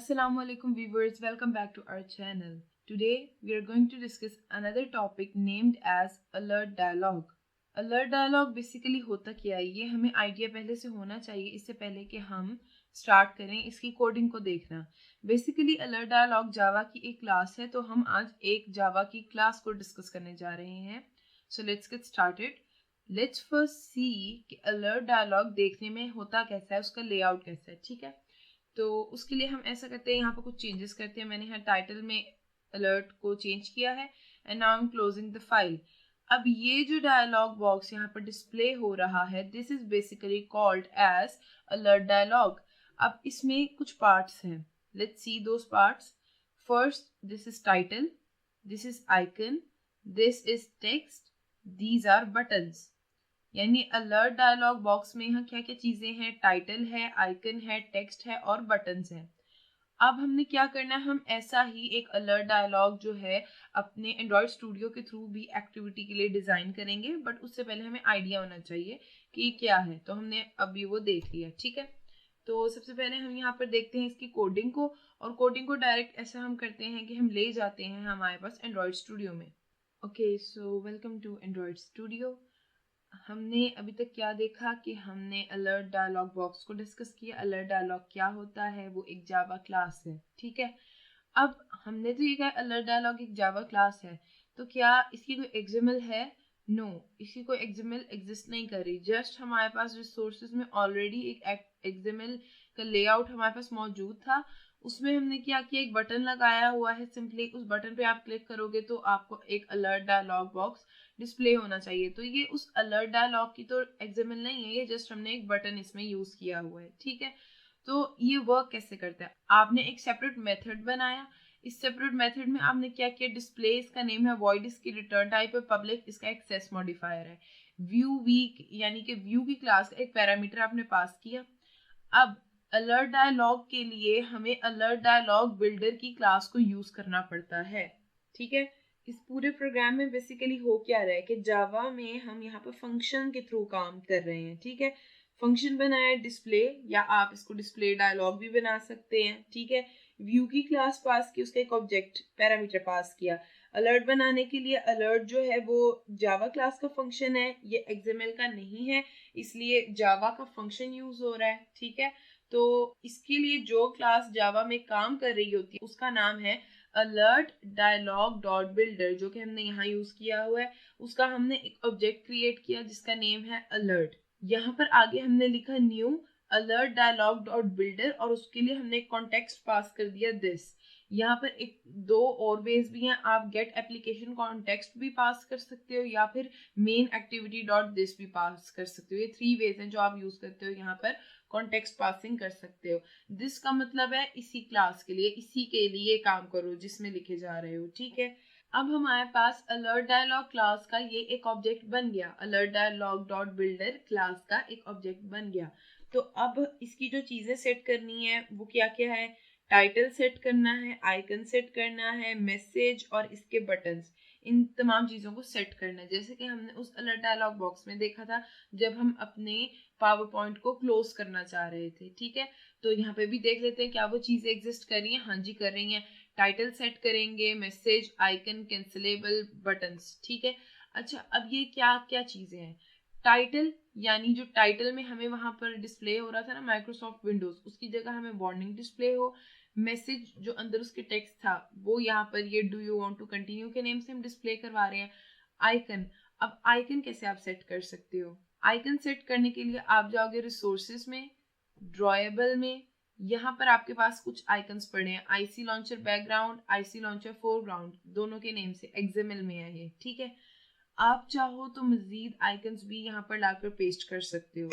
Assalamu alaikum viewers, welcome back to our channel. Today we are going to discuss another topic named as alert dialogue. Alert dialogue basically होता क्या है, ये हमें idea पहले से होना चाहिए इससे पहले कि हम स्टार्ट करें इसकी कोडिंग को देखना. बेसिकली अलर्ट डायलॉग जावा की एक क्लास है, तो हम आज एक जावा की क्लास को डिस्कस करने जा रहे हैं. So let's get started. Let's first see कि अलर्ट डायलॉग देखने में होता कैसा है, उसका लेआउट कैसा है. ठीक है, तो उसके लिए हम ऐसा करते हैं, यहाँ पर कुछ चेंजेस करते हैं. मैंने यहाँ टाइटल में अलर्ट को चेंज किया है and now I am closing the file. अब ये जो डायलॉग बॉक्स यहाँ पर डिस्प्ले हो रहा है, this is basically called as alert dialogue. अब इसमें कुछ पार्ट्स हैं, let's see those parts. First, this is title, this is icon, this is text, these are buttons. यानी अलर्ट डायलॉग बॉक्स में यहाँ क्या क्या चीजें हैं, टाइटल है, आइकन है, टेक्स्ट है और बटन्स हैं. अब हमने क्या करना है, हम ऐसा ही एक अलर्ट डायलॉग जो है अपने एंड्रॉयड स्टूडियो के थ्रू भी एक्टिविटी के लिए डिजाइन करेंगे, बट उससे पहले हमें आइडिया होना चाहिए कि क्या है. तो हमने अभी वो देख लिया. ठीक है, तो सबसे पहले हम यहाँ पर देखते हैं इसकी कोडिंग को, और कोडिंग को डायरेक्ट ऐसा हम करते हैं कि हम ले जाते हैं हमारे पास एंड्रॉयड स्टूडियो में. Okay, so welcome to Android Studio. हमने अभी तक क्या देखा कि हमने अलर्ट डायलॉग बॉक्स को डिस्कस किया. अलर्ट डायलॉग क्या होता है, वो एक जावा क्लास है. ठीक है, अब हमने तो ये कहा अलर्ट डायलॉग एक जावा क्लास है, तो क्या इसकी कोई एक्सएमएल है? नो, इसकी कोई एक्सएमएल एग्जिस्ट नहीं कर रही. जस्ट हमारे पास रिसोर्सेज में ऑलरेडी एक एक्सएमएल का लेआउट हमारे पास मौजूद था. उसमें हमने क्या किया, एक बटन लगाया हुआ है. सिंपली उस बटन पे आप क्लिक करोगे तो आपको एक अलर्ट डायलॉग बॉक्स डिस्प्ले होना चाहिए. तो ये उस अलर्ट डायलॉग की तो एग्जाम्पल नहीं है, ये जस्ट हमने एक बटन इसमें यूज किया हुआ है. ठीक है, तो ये वर्क कैसे करता है, आपने एक सेपरेट मेथड बनाया. इस सेपरेट मेथड में आपने क्या किया, डिस्प्ले इसका नेम है, वॉइड इसकी रिटर्न टाइप है, पब्लिक इसका एक्सेस मॉडिफायर है, व्यू वीक यानी कि व्यू की क्लास का एक पैरामीटर आपने पास किया. अब अलर्ट डायलॉग के लिए हमें अलर्ट डायलॉग बिल्डर की क्लास को यूज करना पड़ता है. ठीक है, इस पूरे प्रोग्राम में बेसिकली हो क्या रहा है कि जावा में हम यहाँ पर फंक्शन के थ्रू काम कर रहे हैं. ठीक है, फंक्शन बनाया डिस्प्ले, या आप इसको डिस्प्ले डायलॉग भी बना सकते हैं. ठीक है, व्यू की क्लास पास की, उसका एक ऑब्जेक्ट पैरामीटर पास किया. अलर्ट बनाने के लिए अलर्ट जो है वो जावा क्लास का फंक्शन है, ये एक्सएमएल का नहीं है, इसलिए जावा का फंक्शन यूज हो रहा है. ठीक है, तो इसके लिए जो क्लास जावा में काम कर रही होती है उसका नाम है अलर्ट डायलॉग डॉट बिल्डर, जो कि हमने यहाँ यूज किया हुआ है. उसका हमने एक ऑब्जेक्ट क्रिएट किया जिसका नेम है अलर्ट. यहाँ पर आगे हमने लिखा new alert dialogue dot builder, और उसके लिए हमने एक कॉन्टेक्स्ट पास कर दिया दिस. यहाँ पर एक दो और वेज भी हैं, आप गेट एप्लीकेशन कॉन्टेक्स्ट भी पास कर सकते हो या फिर मेन एक्टिविटी डॉट दिस भी पास कर सकते हो. ये 3 वेज हैं जो आप यूज करते हो यहाँ पर कॉन्टेक्स्ट पासिंग कर सकते हो. दिस का मतलब है इसी क्लास के लिए, इसी के लिए काम करो जिसमें लिखे जा रहे हो. ठीक है, अब हमारे पास अलर्ट डायलॉग क्लास का ये एक ऑब्जेक्ट बन गया, alert dialogue dot builder class का एक ऑब्जेक्ट बन गया. तो अब इसकी जो चीजें सेट करनी है वो क्या क्या है, टाइटल सेट करना है, आइकन सेट करना है, मैसेज और इसके बटन्स, इन तमाम चीज़ों को सेट करना है. जैसे कि हमने उस अलर्ट डायलॉग बॉक्स में देखा था जब हम अपने पावर पॉइंट को क्लोज करना चाह रहे थे. ठीक है, तो यहाँ पे भी देख लेते हैं क्या वो चीज़ें एग्जिस्ट कर रही हैं. हाँ जी, कर रही हैं. टाइटल सेट करेंगे, मैसेज, आइकन, कैंसिलेबल, बटन्स. ठीक है, अच्छा अब ये क्या क्या चीज़ें हैं. टाइटल, यानी जो टाइटल में हमें वहां पर डिस्प्ले हो रहा था ना माइक्रोसॉफ्ट विंडोज, उसकी जगह हमें वार्निंग डिस्प्ले हो. मैसेज जो अंदर उसके टेक्स्ट था वो यहाँ पर ये do you want to continue के नेम से हम डिस्प्ले करवा रहे हैं. आइकन, अब आइकन कैसे आप सेट कर सकते हो, आइकन सेट करने के लिए आप जाओगे रिसोर्सेज में, ड्रॉएबल में. यहाँ पर आपके पास कुछ आइकन्स पड़े हैं, IC launcher background, IC launcher foreground, दोनों के नेम से एक्सएमएल में है ये. ठीक है, आप चाहो तो मजीद आइकन्स भी यहाँ पर लाकर पेस्ट कर सकते हो.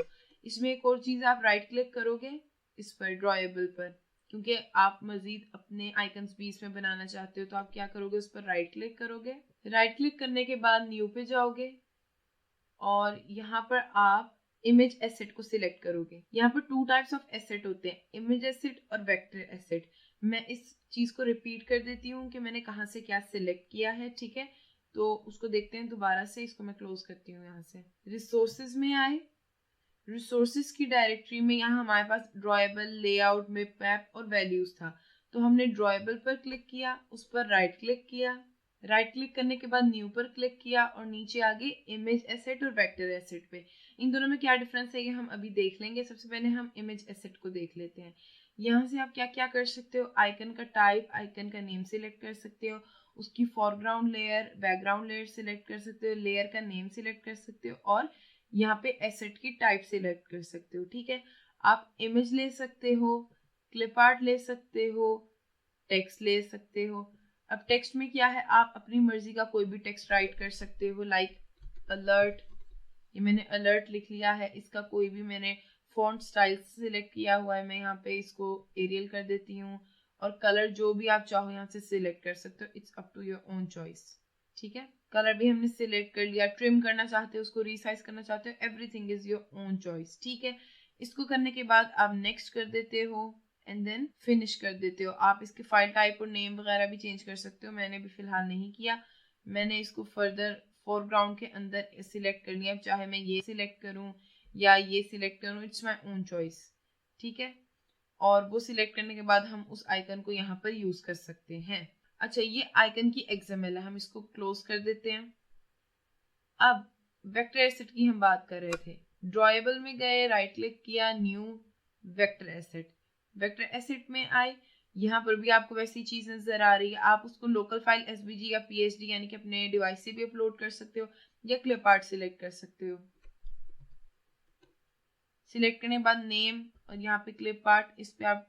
इसमें एक और चीज, आप राइट क्लिक करोगे इस पर ड्रॉएबल पर, क्योंकि आप मजीद अपने आइकन्स भी इसमें बनाना चाहते हो, तो आप क्या करोगे, उस पर राइट क्लिक करोगे. राइट क्लिक करने के बाद न्यू पे जाओगे और यहाँ पर आप इमेज एसेट को सिलेक्ट करोगे. यहाँ पर 2 टाइप्स ऑफ एसेट होते हैं, इमेज एसेट और वेक्टर एसेट. मैं इस चीज को रिपीट कर देती हूँ कि मैंने कहाँ से क्या सिलेक्ट किया है. ठीक है, तो उसको देखते हैं दोबारा से. इसको मैं क्लोज करती हूँ. यहाँ से रिसोर्सेज में आए, रिसोर्सेज की डायरेक्टरी में यहाँ हमारे पास ड्रॉएबल, लेआउट, मैप और वैल्यूज था. तो हमने ड्रॉएबल पर क्लिक किया, उस पर राइट क्लिक किया, राइट क्लिक करने के बाद न्यू पर क्लिक किया और नीचे आगे इमेज एसेट और वेक्टर एसेट पे। इन दोनों में क्या डिफरेंस है ये हम अभी देख लेंगे। सबसे पहले हम इमेज एसेट को देख लेते हैं। यहाँ से आप क्या क्या कर सकते हो, आइकन का टाइप, आइकन का नेम सिलेक्ट कर सकते हो, उसकी foreground layer, background layer select कर सकते हो, लेयर का नेम सिलेक्ट कर सकते हो और यहाँ पे एसेट की टाइप सिलेक्ट कर सकते हो। ठीक है, आप इमेज ले सकते हो, क्लिप आर्ट ले सकते हो, टेक्स्ट ले सकते हो। अब टेक्स्ट में क्या है, आप अपनी मर्जी का कोई भी टेक्स्ट राइट कर सकते हो, लाइक अलर्ट, ये मैंने अलर्ट लिख लिया है। इसका कोई भी मैंने फॉन्ट स्टाइल सिलेक्ट किया हुआ है, मैं यहाँ पे इसको एरियल कर देती हूँ और कलर जो भी आप चाहो यहाँ से सिलेक्ट कर सकते हो, it's up to your own choice. ठीक है, कलर भी हमने सिलेक्ट कर लिया, ट्रिम करना चाहते हो, उसको रिसाइज करना चाहते हो, everything is your own choice. ठीक है, इसको करने के बाद आप नेक्स्ट कर देते हो एंड देन फिनिश कर देते हो। आप इसके फाइल टाइप और नेम वगैरह भी चेंज कर सकते हो, मैंने भी फिलहाल नहीं किया। मैंने इसको फर्दर फोरग्राउंड के अंदर सिलेक्ट कर लिया, चाहे मैं ये सिलेक्ट करूं या ये सिलेक्ट करूं, इट्स माय ओन चॉइस। ठीक है, और वो सिलेक्ट करने के बाद हम उस आइकन को यहाँ पर यूज कर सकते हैं। अच्छा, ये आइकन की एक्सएमएल है, हम इसको क्लोज कर देते हैं। अब वेक्टर एसेट की हम बात कर रहे थे, ड्रॉएबल में गए, राइट क्लिक किया, new, vector asset. Vector asset में आए, यहाँ पर भी आपको वैसी चीज नजर आ रही है। आप उसको लोकल फाइल एसवीजी या पीएचडी यानी कि अपने डिवाइस से भी अपलोड कर सकते हो या क्लिप आर्ट सिलेक्ट कर सकते हो। सिलेक्ट करने के बाद नेम और यहाँ पे क्लिप आर्ट, इस पे आप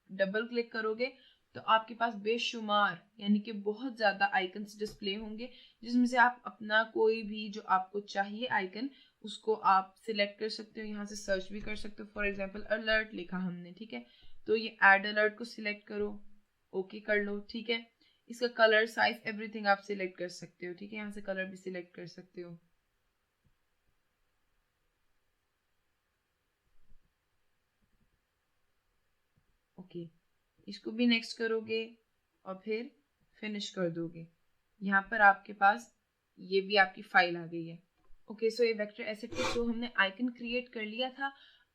डबल क्लिक करोगे तो आपके पास बेशुमार यानी कि बहुत ज्यादा आइकन्स डिस्प्ले होंगे, जिसमें से आप अपना कोई भी जो आपको चाहिए आइकन उसको आप सिलेक्ट कर सकते हो। यहाँ से सर्च भी कर सकते हो। फॉर एग्जांपल अलर्ट लिखा हमने, ठीक है, तो ये ऐड अलर्ट को सिलेक्ट करो, ओके कर लो। ठीक है, इसका कलर, साइज, एवरीथिंग आप सिलेक्ट कर सकते हो। ठीक है, यहाँ से कलर भी सिलेक्ट कर सकते हो। ओके, इसको भी नेक्स्ट करोगे और फिर फिनिश कर दोगे। यहाँ पर आपके पास ये भी आपकी फाइल आ गई है। ओके, सो ये वेक्टर एसेट के थ्रू हमने आइकन क्रिएट कर लिया था।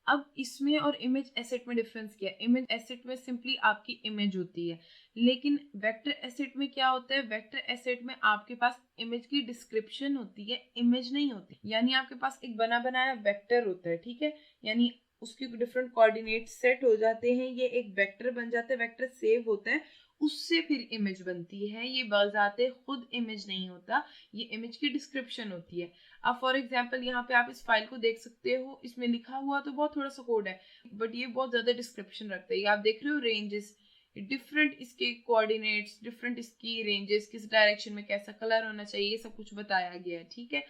अब इसमें और इमेज एसेट में डिफरेंस क्या है? इमेज एसेट में सिंपली आपकी इमेज होती है, लेकिन वेक्टर एसेट में क्या होता है? वेक्टर एसेट में आपके पास इमेज की डिस्क्रिप्शन होती है, इमेज नहीं होती। यानी आपके पास एक बना बनाया वेक्टर होता है, ठीक है, यानी उसके डिफरेंट कोऑर्डिनेट सेट हो जाते हैं, ये एक वेक्टर बन जाता है, वेक्टर सेव होता है, उससे फिर इमेज बनती है। ये बजाते खुद इमेज नहीं होता, ये इमेज की डिस्क्रिप्शन होती है। अब फॉर एग्जाम्पल यहाँ पे आप इस फाइल को देख सकते हो, इसमें लिखा हुआ तो बहुत थोड़ा सा कोड है, बट ये बहुत ज्यादा डिस्क्रिप्शन रखता है। ये आप देख रहे हो रेंजेस, डिफरेंट इसके कोऑर्डिनेट्स, डिफरेंट इसकी रेंजेस, किस डायरेक्शन में कैसा कलर होना चाहिए, ये सब कुछ बताया गया है। ठीक है,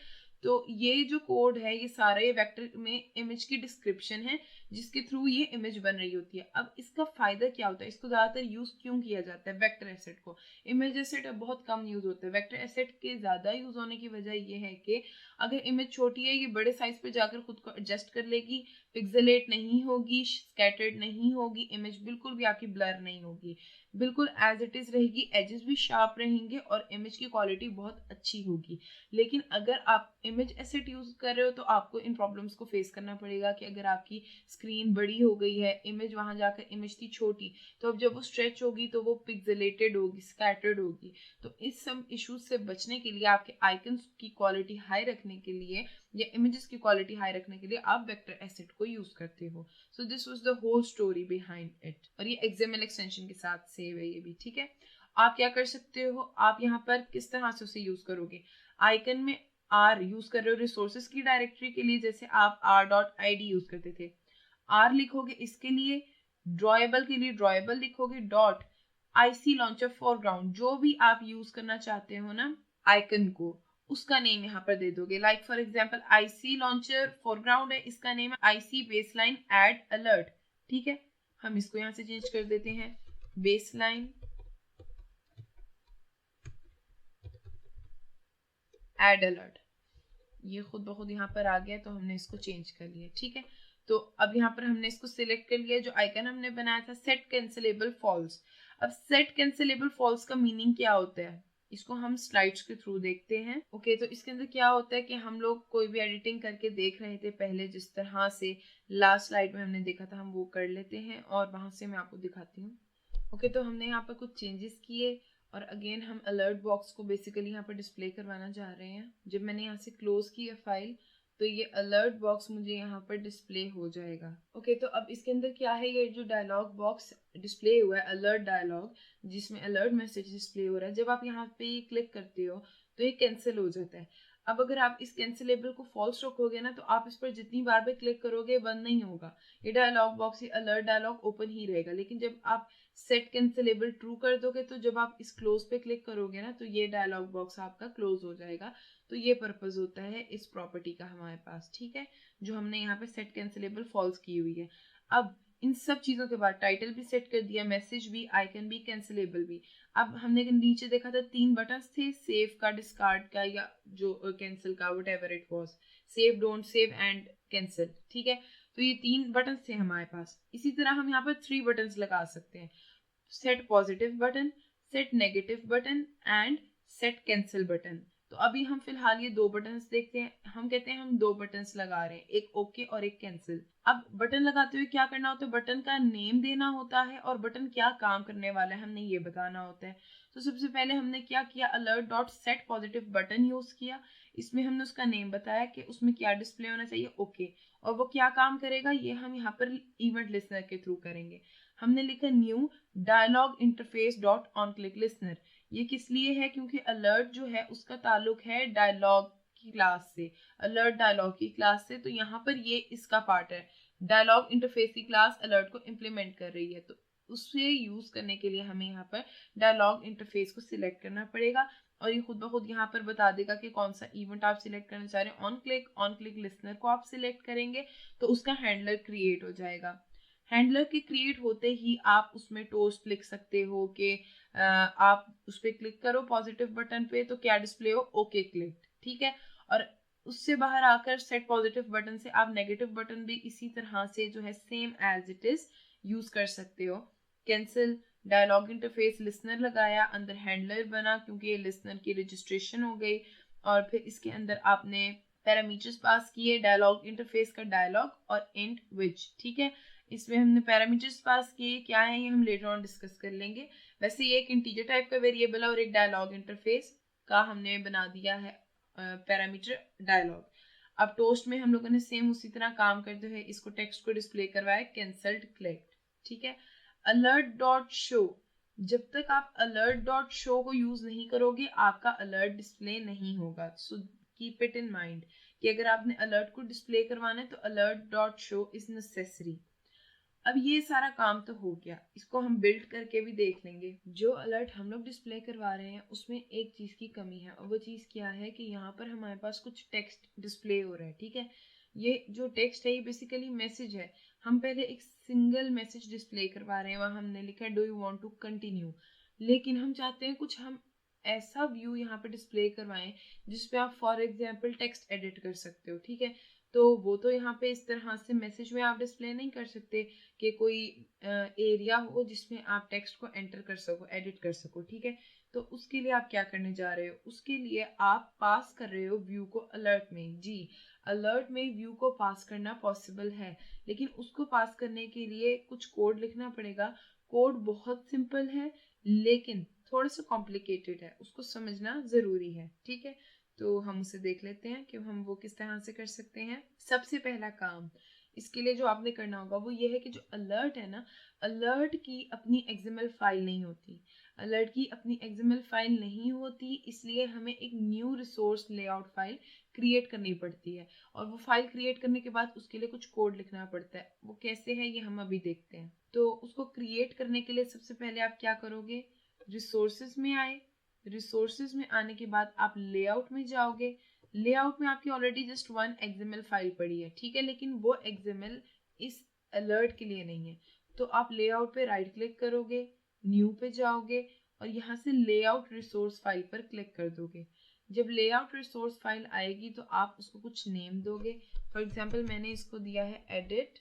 तो ये जो कोड है ये सारा ये वेक्टर में इमेज की डिस्क्रिप्शन है, जिसके थ्रू ये इमेज बन रही होती है। अब इसका फायदा क्या होता है, इसको ज्यादातर यूज क्यों किया जाता है वेक्टर एसेट को? इमेज एसेट बहुत कम यूज होता है, वेक्टर एसेट के ज्यादा यूज होने की वजह ये है कि अगर इमेज छोटी है, ये बड़े साइज पे जाकर खुद को एडजस्ट कर लेगी, पिक्सेलेट नहीं होगी, स्कैटर्ड नहीं होगी, इमेज बिल्कुल भी आपकी ब्लर नहीं होगी, बिल्कुल एज इट इज रहेगी, एजेस भी शार्प रहेंगे और इमेज की क्वालिटी बहुत अच्छी होगी। लेकिन अगर आप इमेज एसेट यूज कर रहे हो तो आपको इन प्रॉब्लम्स को फेस करना पड़ेगा कि अगर आपकी स्क्रीन बड़ी हो गई है, इमेज वहां जाकर इमेज थी छोटी, तो अब जब वो स्ट्रेच होगी तो वो पिक्सेलेटेड होगी, स्कैटर्ड होगी। तो इस सब इश्यूज से बचने के लिए, आपके आइकन्स की क्वालिटी हाई रखने के लिए या इमेजेस की क्वालिटी हाई रखने के लिए आप वेक्टर एसेट को यूज करते हो। So this was the whole story behind it, और ये XML एक्सटेंशन के साथ सेव है ये भी। ठीक है, आप क्या कर सकते हो, आप यहाँ पर किस तरह से उसे यूज करोगे? आइकन में आर यूज कर रहे हो रिसोर्सेज की डायरेक्टरी के लिए, जैसे आप r.id यूज करते थे, आर लिखोगे इसके लिए। ड्रॉएबल के लिए ड्रॉएबल लिखोगे, डॉट आईसी लॉन्चर फॉरग्राउंड, जो भी आप यूज करना चाहते हो ना आइकन को, उसका नेम यहाँ पर दे दोगे। Like for example IC launcher foreground है, इसका नेम है आईसी बेसलाइन एड अलर्ट। ठीक है, हम इसको यहाँ से चेंज कर देते हैं, बेसलाइन एड अलर्ट। ये खुद ब खुद यहाँ पर आ गया, तो हमने इसको चेंज कर लिया। ठीक है, तो अब यहाँ पर हमने इसको सिलेक्ट कर लिया, जो आइकन हमने बनाया था सेट कैंसिलेबल फॉल्स। अब सेट कैंसिलेबल फॉल्स का मीनिंग क्या होता है, इसको हम स्लाइड्स के थ्रू देखते हैं। ओके, तो इसके अंदर क्या होता है कि हम लोग कोई भी एडिटिंग करके देख रहे थे पहले, जिस तरह से लास्ट स्लाइड में हमने देखा था, हम वो कर लेते हैं और वहां से मैं आपको दिखाती हूँ। ओके, तो हमने यहाँ पर कुछ चेंजेस किए और अगेन हम अलर्ट बॉक्स को बेसिकली यहाँ पर डिस्प्ले करवाना चाह रहे हैं। जब मैंने यहाँ से क्लोज की है फाइल तो ये अलर्ट बॉक्स मुझे यहाँ पर डिस्प्ले हो जाएगा। ओके, तो अब इसके अंदर क्या है, ये जो डायलॉग बॉक्स डिस्प्ले हुआ है अलर्ट डायलॉग, जिसमें अलर्ट मैसेज डिस्प्ले हो रहा है, जब आप यहाँ पे क्लिक करते हो तो ये कैंसिल हो जाता है। अब अगर आप इस कैंसिलेबल को फॉल्स रखोगे ना तो आप इस पर जितनी बार भी क्लिक करोगे बंद नहीं होगा, ये डायलॉग बॉक्स, ये अलर्ट डायलॉग ओपन ही रहेगा। लेकिन जब आप सेट कैंसिलेबल ट्रू कर दोगे तो जब आप इस क्लोज पे क्लिक करोगे ना तो ये डायलॉग बॉक्स आपका क्लोज हो जाएगा। तो ये पर्पस होता है इस प्रॉपर्टी का हमारे पास, ठीक है, जो हमने यहाँ पे सेट कैंसिलेबल फॉल्स की हुई है। अब इन सब चीजों के बाद टाइटल भी सेट कर दिया, मैसेज भी, आइकन भी, कैंसिलेबल भी। अब हमने नीचे देखा था 3 बटन्स थे, सेव का, डिस्कार्ड का, या जो कैंसिल का, what ever it was, save, don't save and cancel, ठीक है। तो ये 3 बटन्स थे हमारे पास। इसी तरह हम यहाँ पर 3 बटन्स लगा सकते हैं, set positive button, set negative button and set cancel button. तो अभी हम फिलहाल ये 2 बटन्स देखते हैं। हम कहते हैं हम 2 बटन्स लगा रहे हैं, एक ओके और एक कैंसिल। अब बटन लगाते हुए क्या करना होता है, बटन का नेम देना होता है और बटन क्या काम करने वाला है हमने ये बताना होता है। तो सबसे पहले हमने क्या किया, alert dot set positive button use किया। इसमें हमने उसका नेम बताया कि उसमें क्या डिस्प्ले होना चाहिए, ओके, और वो क्या काम करेगा ये हम यहाँ पर इवेंट लिसनर के थ्रू करेंगे। हमने लिखा new dialogue interface dot on click listener. ये किस लिए है, क्योंकि अलर्ट जो है उसका ताल्लुक है डायलॉग की क्लास से, अलर्ट डायलॉग की क्लास से। तो यहाँ पर ये इसका पार्ट है, डायलॉग इंटरफेस की क्लास अलर्ट को इम्प्लीमेंट कर रही है, तो उससे यूज करने के लिए हमें यहाँ पर डायलॉग इंटरफेस को सिलेक्ट करना पड़ेगा। और ये खुद ब खुद यहाँ पर बता देगा कि कौन सा इवेंट आप सिलेक्ट करना चाह रहे हैं। ऑन क्लिक लिसनर को आप सिलेक्ट करेंगे तो उसका हैंडलर क्रिएट हो जाएगा। हैंडलर के क्रिएट होते ही आप उसमें टोस्ट लिख सकते हो कि आप उस पर क्लिक करो पॉजिटिव बटन पे तो क्या डिस्प्ले हो, ओके क्लिक, ठीक है। और उससे बाहर आकर सेट पॉजिटिव बटन से आप नेगेटिव बटन भी इसी तरह से जो है same as it is use कर सकते हो। कैंसिल डायलॉग इंटरफेस लिसनर लगाया, अंदर हैंडलर बना क्योंकि ये लिसनर की रजिस्ट्रेशन हो गई। और फिर इसके अंदर आपने पैरामीटर्स पास किए, डायलॉग इंटरफेस का डायलॉग और इंट विच, ठीक है। इसमें हमने पैरामीटर्स पास किए, क्या है ये हम लेटर ऑन डिस्कस कर लेंगे। वैसे ये एक इंटीजर टाइप का वेरिएबल है और एक डायलॉग इंटरफेस का हमने बना दिया है पैरामीटर डायलॉग। अब टोस्ट में हम लोगों ने सेम उसी तरह काम करते हुए इसको टेक्स्ट को डिस्प्ले करवाया, कैंसल्ड क्लिक्ड, ठीक है। अलर्ट डॉट शो, जब तक आप अलर्ट डॉट शो को यूज नहीं करोगे आपका अलर्ट डिस्प्ले नहीं होगा। So keep it in mind कि अगर आपने अलर्ट को डिस्प्ले करवाना है तो alert dot show is necessary. अब ये सारा काम तो हो गया, इसको हम बिल्ड करके भी देख लेंगे। जो अलर्ट हम लोग डिस्प्ले करवा रहे हैं उसमें एक चीज़ की कमी है, और वो चीज़ क्या है कि यहाँ पर हमारे पास कुछ टेक्स्ट डिस्प्ले हो रहा है, ठीक है। ये जो टेक्स्ट है ये बेसिकली मैसेज है। हम पहले एक सिंगल मैसेज डिस्प्ले करवा रहे हैं, वहाँ हमने लिखा है do you want to continue, लेकिन हम चाहते हैं कुछ हम ऐसा व्यू यहाँ पे डिस्प्ले करवाएं जिसपे आप फॉर एग्जाम्पल टेक्स्ट एडिट कर सकते हो, ठीक है। तो वो तो यहाँ पे इस तरह से मैसेज में आप डिस्प्ले नहीं कर सकते कि कोई एरिया हो जिसमें आप टेक्स्ट को एंटर कर सको, एडिट कर सको, ठीक है। तो उसके लिए आप क्या करने जा रहे हो, उसके लिए आप पास कर रहे हो व्यू को अलर्ट में। जी, अलर्ट में व्यू को पास करना पॉसिबल है, लेकिन उसको पास करने के लिए कुछ कोड लिखना पड़ेगा। कोड बहुत सिंपल है लेकिन थोड़ा सा कॉम्प्लिकेटेड है, उसको समझना जरूरी है, ठीक है। तो हम उसे देख लेते हैं कि हम वो किस तरह से कर सकते हैं। सबसे पहला काम इसके लिए जो आपने करना होगा वो ये है कि जो अलर्ट है ना, अलर्ट की अपनी एक्सएमएल फाइल नहीं होती, अलर्ट की अपनी एक्सएमएल फाइल नहीं होती, इसलिए हमें एक new resource layout file create करनी पड़ती है। और वो फाइल क्रिएट करने के बाद उसके लिए कुछ कोड लिखना पड़ता है। वो कैसे है ये हम अभी देखते हैं। तो उसको क्रिएट करने के लिए सबसे पहले आप क्या करोगे, रिसोर्सेज में आए, रिसोर्सेज में आने के बाद आप लेआउट में जाओगे। लेआउट में आपकी ऑलरेडी जस्ट 1 XML फाइल पड़ी है, ठीक है, लेकिन वो XML इस अलर्ट के लिए नहीं है। तो आप लेआउट पे राइट क्लिक करोगे, न्यू पे जाओगे और यहाँ से लेआउट रिसोर्स फाइल पर क्लिक कर दोगे। जब लेआउट रिसोर्स फाइल आएगी तो आप उसको कुछ नेम दोगे। फॉर एग्जाम्पल मैंने इसको दिया है एडिट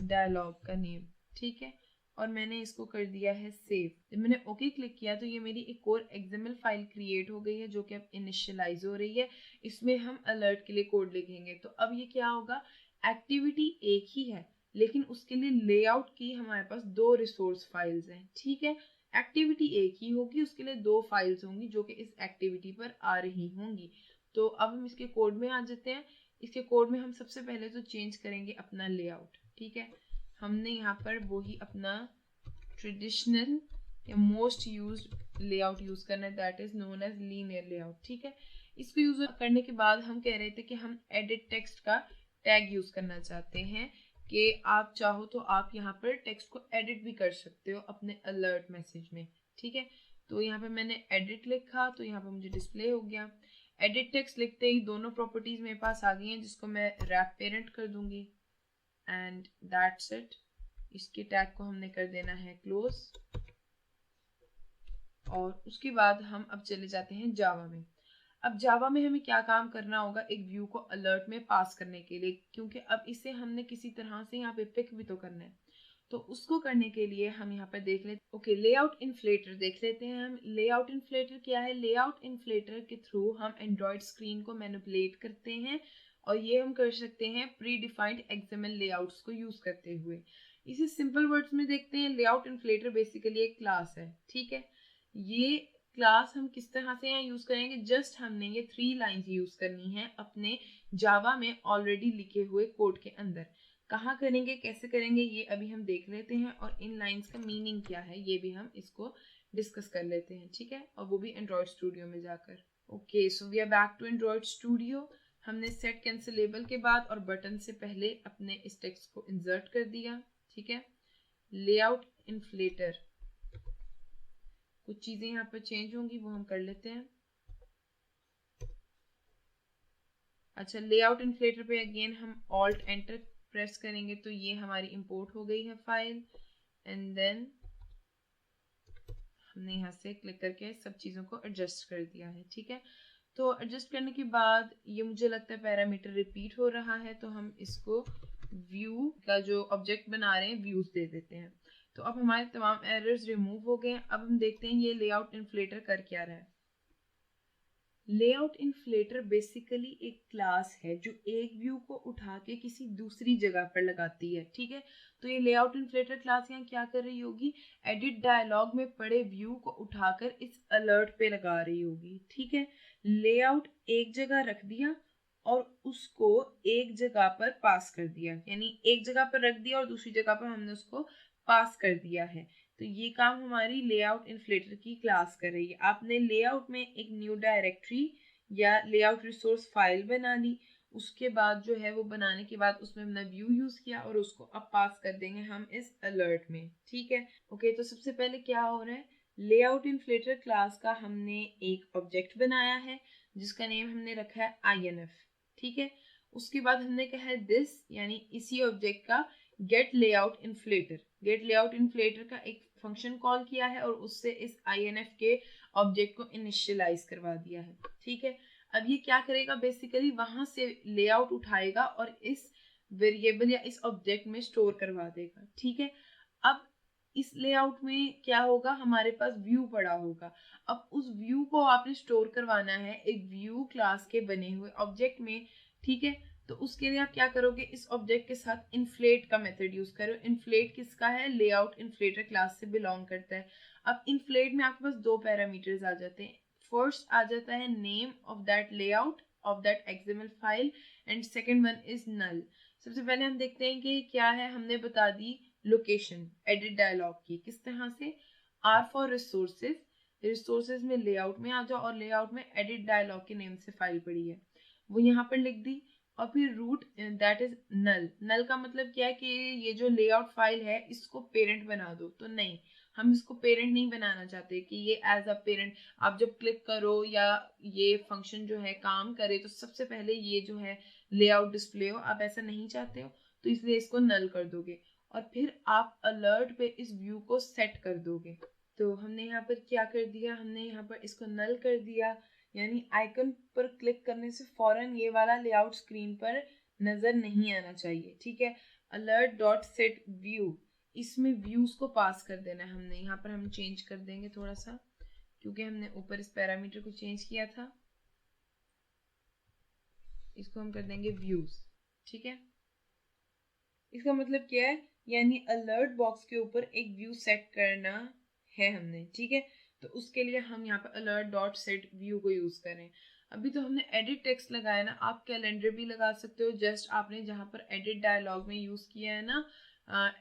डायलॉग का नेम, ठीक है, और मैंने इसको कर दिया है सेव। जब मैंने ओके क्लिक किया तो ये मेरी एक और XML फाइल क्रिएट हो गई है जो कि अब इनिशियलाइज हो रही है। इसमें हम अलर्ट के लिए कोड लिखेंगे। तो अब ये क्या होगा, एक्टिविटी एक ही है लेकिन उसके लिए लेआउट की हमारे पास 2 रिसोर्स फाइल्स हैं, ठीक है। एक्टिविटी एक ही होगी, उसके लिए 2 फाइल्स होंगी जो कि इस एक्टिविटी पर आ रही होंगी। तो अब हम इसके कोड में आ जाते हैं। इसके कोड में हम सबसे पहले तो चेंज करेंगे अपना लेआउट, ठीक है। हमने यहाँ पर वही अपना ट्रेडिशनल या मोस्ट यूज्ड लेआउट यूज करना है, that is known as linear layout, ठीक है। इसको यूज करने के बाद हम कह रहे थे कि हम एडिट टेक्स्ट का टैग यूज करना चाहते हैं कि आप चाहो तो आप यहाँ पर टेक्स्ट को एडिट भी कर सकते हो अपने अलर्ट मैसेज में, ठीक है। तो यहाँ पे मैंने एडिट लिखा तो यहाँ पे मुझे डिस्प्ले हो गया। एडिट टेक्स्ट लिखते ही दोनों प्रॉपर्टीज मेरे पास आ गई हैं, जिसको मैं रैप पेरेंट कर दूंगी एंड दैट्स इट। इसके टैग को हमने कर देना है क्लोज। और उसके बाद हम अब चले जाते हैं जावा में। अब जावा में हमें क्या काम करना होगा, एक व्यू को अलर्ट में पास करने के लिए, क्योंकि अब इसे हमने किसी तरह से यहाँ पे पिक भी तो करना है। तो उसको करने के लिए हम यहाँ पर देख लेते ओके लेआउट इन्फ्लेटर देख लेते हैं हम। लेआउट इन्फ्लेटर क्या है? लेआउट इन्फ्लेटर के थ्रू हम एंड्रॉयड स्क्रीन को मैनिपुलेट करते हैं, और ये हम कर सकते हैं प्री डिफाइंड एक्सएमएल लेआउट्स को यूज करते हुए। इसे सिंपल वर्ड्स में देखते हैं। लेआउट इन्फ्लेटर बेसिकली एक क्लास है, ठीक है। ये क्लास हम किस तरह से यहाँ यूज करेंगे, जस्ट हमने ये 3 लाइंस यूज करनी है अपने जावा में ऑलरेडी लिखे हुए कोड के अंदर। कहाँ करेंगे, कैसे करेंगे, ये अभी हम देख लेते हैं, और इन लाइंस का मीनिंग क्या है ये भी हम इसको डिस्कस कर लेते हैं, ठीक है। और वो भी एंड्रॉयड स्टूडियो में जाकर। Okay so we are back to Android Studio. हमने सेट कैंसिलेबल के बाद और बटन से पहले अपने इस टेक्स्ट को इंसर्ट कर दिया, ठीक है। लेआउट इन्फ्लेटर, कुछ चीजें यहाँ पर चेंज होंगी वो हम कर लेते हैं। अच्छा, लेआउट इन्फ्लेटर पे अगेन हम ऑल्ट एंटर प्रेस करेंगे तो ये हमारी इंपोर्ट हो गई है फाइल, एंड देन हमने यहाँ से क्लिक करके सब चीज़ों को एडजस्ट कर दिया है, ठीक है। तो एडजस्ट करने के बाद ये मुझे लगता है पैरामीटर रिपीट हो रहा है, तो हम इसको व्यू का जो ऑब्जेक्ट बना रहे हैं व्यूज दे देते हैं। तो अब हमारे तमाम एरर्स रिमूव हो गए। अब हम देखते हैं ये लेआउट इन्फ्लेटर कर क्या रहा है। लेआउट इन्फ्लेटर बेसिकली एक क्लास है जो एक व्यू को उठा के किसी दूसरी जगह पर लगाती है, ठीक है। तो ये लेआउट इन्फ्लेटर क्लास यहाँ क्या कर रही होगी, एडिट डायलॉग में पड़े व्यू को उठाकर इस अलर्ट पे लगा रही होगी, ठीक है। लेआउट एक जगह रख दिया और उसको एक जगह पर पास कर दिया, यानी एक जगह पर रख दिया और दूसरी जगह पर हमने उसको पास कर दिया है। तो ये काम हमारी लेआउट इन्फ्लेटर की क्लास कर रही है। आपने लेआउट में एक न्यू डायरेक्टरी या लेआउट रिसोर्स फाइल बना ली, उसके बाद जो है वो बनाने के बाद उसमें हमने व्यू यूज किया और उसको अब पास कर देंगे हम इस अलर्ट में, ठीक है। ओके, तो सबसे पहले क्या हो रहा है, लेआउट इन्फ्लेटर क्लास का हमने एक ऑब्जेक्ट बनाया है जिसका नेम हमने रखा है INF, ठीक है। उसके बाद हमने कहा है दिस, यानी इसी ऑब्जेक्ट का get layout inflater, get layout inflater का एक फंक्शन कॉल किया है और उससे इस INF के ऑब्जेक्ट को इनिशियलाइज करवा दिया है, ठीक है। अब ये क्या करेगा, बेसिकली वहां से लेआउट उठाएगा और इस वेरिएबल या इस ऑब्जेक्ट में स्टोर करवा देगा, ठीक है। अब इस लेआउट में क्या होगा, हमारे पास व्यू पड़ा होगा। अब उस व्यू को आपने स्टोर करवाना है एक व्यू क्लास के बने हुए ऑब्जेक्ट में, ठीक है। तो उसके लिए आप क्या करोगे, इस ऑब्जेक्ट के साथ इन्फ्लेट का मेथड यूज करो। इन्फ्लेट किसका है, लेआउट इन्फ्लेटर क्लास से बिलोंग करता है। अब इन्फ्लेट में आपके पास 2 पैरामीटर्स आ जाते हैं। फर्स्ट आ जाता है name of that layout of that XML file, and second one is null. सबसे पहले हम देखते हैं कि क्या है, हमने बता दी लोकेशन एडिट डायलॉग की, किस तरह से, R फॉर रिसोर्सेज, रिसोर्सेज में लेआउट में आ जाओ और लेआउट में एडिट डायलॉग के नेम से फाइल पड़ी है वो यहाँ पर लिख दी। और फिर रूट दैट इज नल, नल का मतलब क्या है कि ये जो लेआउट फाइल है इसको पेरेंट बना दो, तो नहीं, हम इसको पेरेंट नहीं बनाना चाहते कि ये एज अ पेरेंट आप जब क्लिक करो या ये फंक्शन जो है काम करे तो सबसे पहले ये जो है लेआउट डिस्प्ले हो, आप ऐसा नहीं चाहते हो, तो इसलिए इसको नल कर दोगे और फिर आप अलर्ट पे इस व्यू को सेट कर दोगे। तो हमने यहाँ पर क्या कर दिया, हमने यहाँ पर इसको नल कर दिया, यानी आइकन पर क्लिक करने से फौरन ये वाला लेआउट स्क्रीन पर नजर नहीं आना चाहिए, ठीक है। अलर्ट डॉट सेट व्यू, इसमें व्यूज को पास कर देना है हमने। यहाँ पर हम चेंज कर देंगे थोड़ा सा, क्योंकि हमने ऊपर इस पैरामीटर को चेंज किया था, इसको हम कर देंगे व्यूज, ठीक है। इसका मतलब क्या है, यानी अलर्ट बॉक्स के ऊपर एक व्यू सेट करना है हमने, ठीक है। तो उसके लिए हम यहाँ पे अलर्ट डॉट सेट व्यू को यूज करें। अभी तो हमने एडिट टेक्स्ट लगाया ना, आप कैलेंडर भी लगा सकते हो। जस्ट आपने जहाँ पर एडिट डायलॉग में यूज किया है ना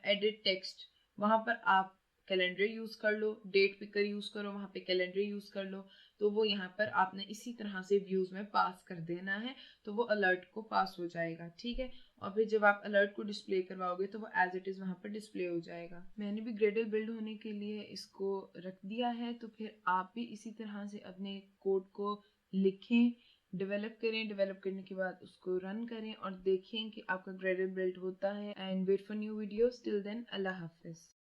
एडिट टेक्स्ट, वहां पर आप कैलेंडर यूज कर लो, डेट पिकर यूज करो, वहां पे कैलेंडर यूज कर लो। तो वो यहाँ पर आपने इसी तरह से व्यूज में पास कर देना है, तो वो अलर्ट को पास हो जाएगा, ठीक है। और फिर जब आप अलर्ट को डिस्प्ले करवाओगे तो वो एज इट इज़ वहाँ पर डिस्प्ले हो जाएगा। मैंने भी ग्रेडल बिल्ड होने के लिए इसको रख दिया है, तो फिर आप भी इसी तरह से अपने कोड को लिखें, डेवलप करें। डेवलप करने के बाद उसको रन करें और देखें कि आपका ग्रेडल बिल्ड होता है। And wait for new videos. Till then, अल्लाह हाफिज़।